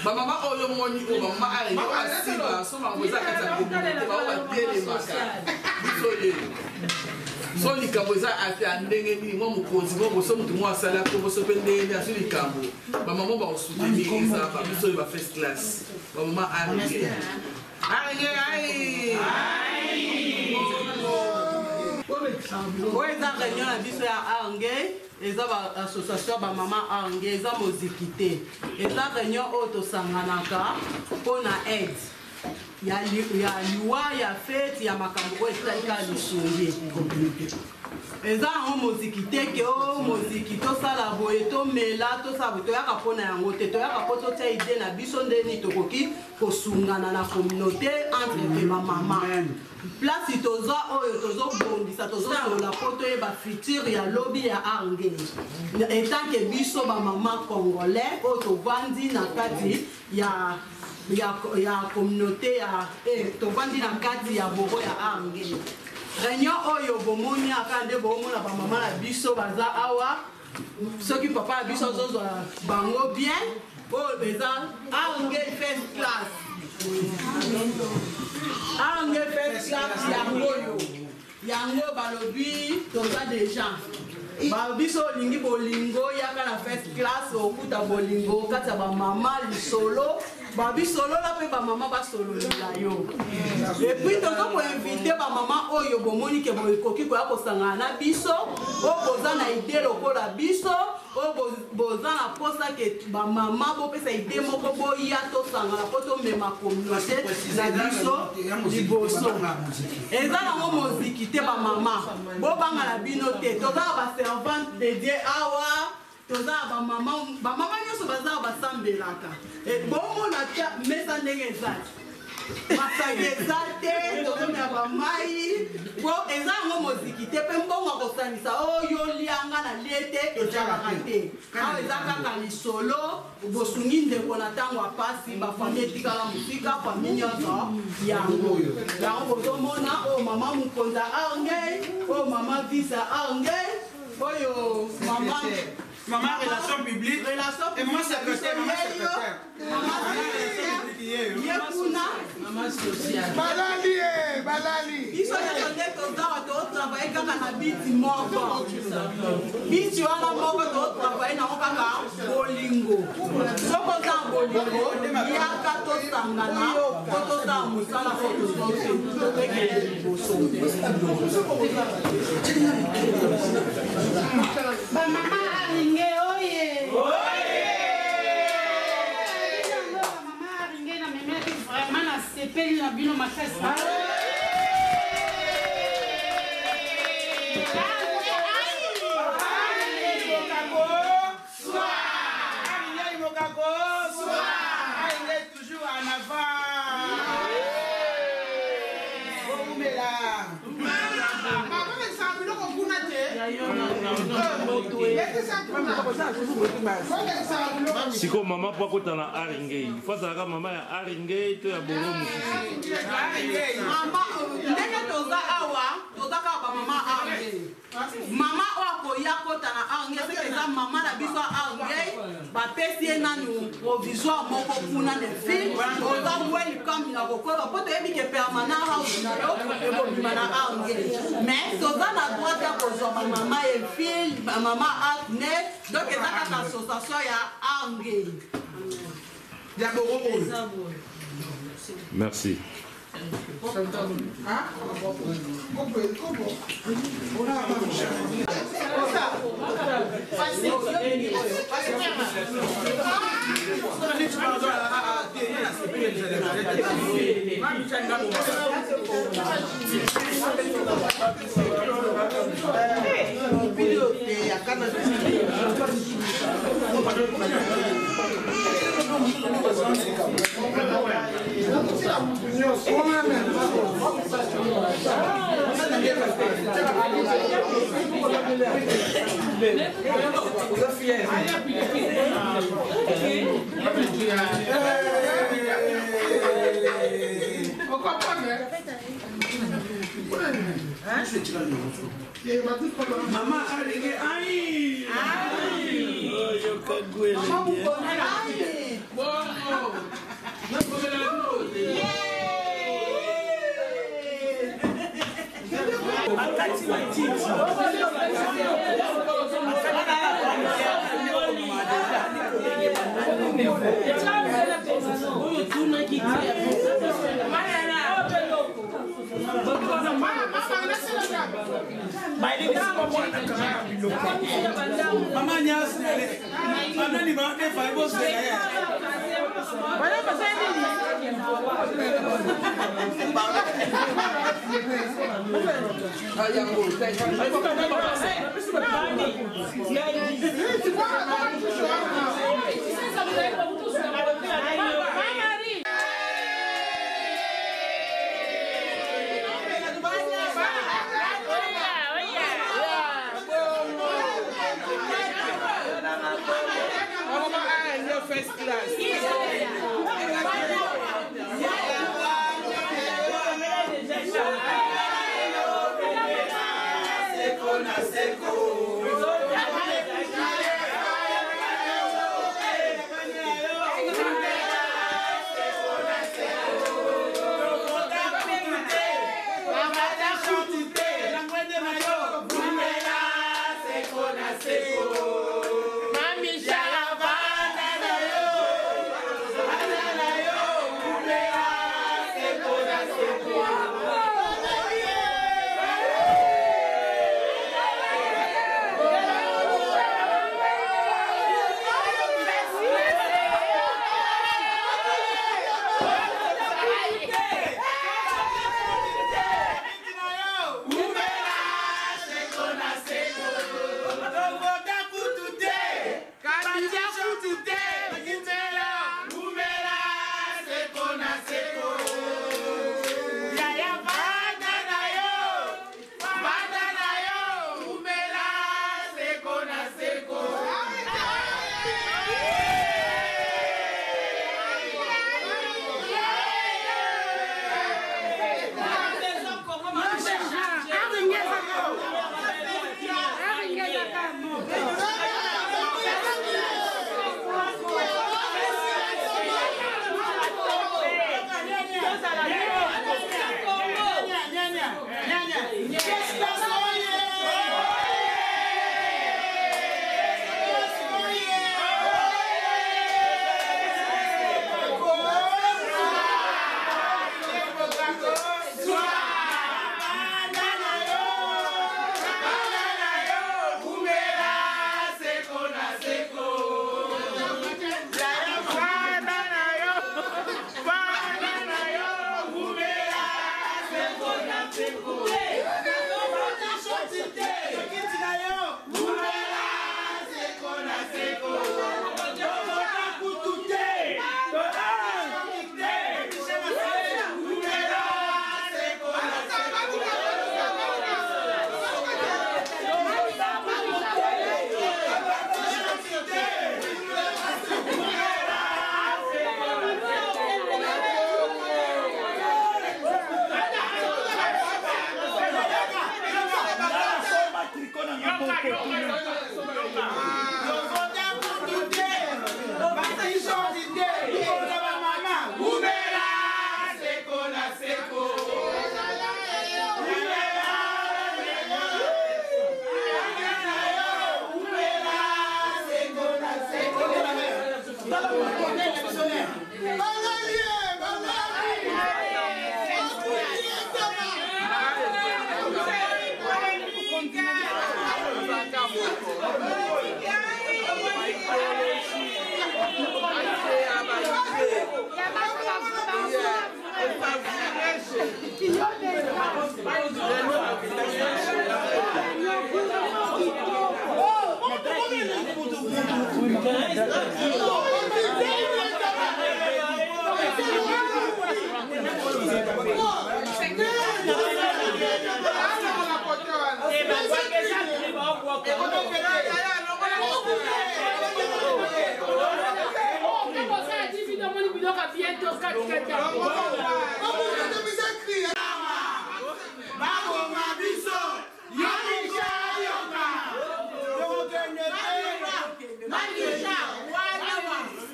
Maman, oh, yo, mon niveau, maman, allez, assis, son mademoiselle, so likambo eza ata ndenge nini mwa mokonzi moko so mutu mwa asala ko so pe ndenge nini aso likambo bamama bakosoutenir eza babiso oyo ba first class bamama arenge oyo eza réunion na biso ya arenge eza baassociation bamama arenge eza moziki te eza réunion oyo tosanganaka mpona aide ya liwa ya fete ya makambo oyo esalika lisungi eza yango moziki te ke o moziki tosala boye tomela tosala boye toyaka mpona yango te toyaka mpo totia ide na biso ndeni tokoki kosungana na communauté entre te bamama place toza oyo tozobongisa tozosolola mpo toyeba futur ya lobi ya arenge etanke biso bamama congolais oyo tovandi na kati ya communauté ya tovandi na kati ya boro ya arenge réunion oyo bomoni aka nde bomona bamama na biso baza awa soki papa na biso azozwa bango bien oyo eza arenge first class arenge first class yango balobi toza deja biso olingi bolingo yaka na first class okuta bolingo kati ya bamama lisolo babisolola mpe bamama basololela yo epuis toza koinvite bamama oyo bomoni ke bokoki koya kosangana na biso oyo boza na ide lokola biso oyo boza na posa ke bamama bopesa ide moko boya tosangana mpo tomema communauté na biso liboso eza nango moziki te bamama bobangana bino te toza na baservante dédié awa toza bamama nyonso baza basambelaka bomona tia mesa ndenge eza masaki eza te tozomela bamai po eza yango moziki te mpe mbongo akosangisa oyo lianga na lie te ezalaka te awa eza kaka lisolo bosungi ndeko na ntango apasi bafami etikala mosika fami nyonso yango bozomona oyo mama mokonzi arenge oyo mama visa arenge oyo mama Maman, relation publique. Et moi, secrétaire. Maman sociale. Balali. Ils sont travailler kaka na biti moko. Biti wana moko to travailler na kaka bolingo. Soko za bolingo, yaka to sangana, to za musala ko to Mama Aringe, oye! Mama Aringe na meme vraiment na sepeli na bino makasi. Toujours en avant. Siko mama poko tana aringe. Fasa ka mama ya aringe to ya boro mususu. Mama ndenge toza awa, toza ka ba mama aringe. Mama wako yako tana aringe sekeza mama na biso aringe. Ba pesi nanu provisoire moko kuna ne film. Toza welcome na kokoba poto yebi ke permanent house na yo ebo bimana aringe. Mais toza na droit ya kozo mama e film, mama aringe. Donc eza ka association ya aringe. Merci. Maman Aringe, aïe! Maman Mama nyas ana ni ba de fa bo se ya bana ba se ni ayango first class.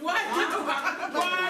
What?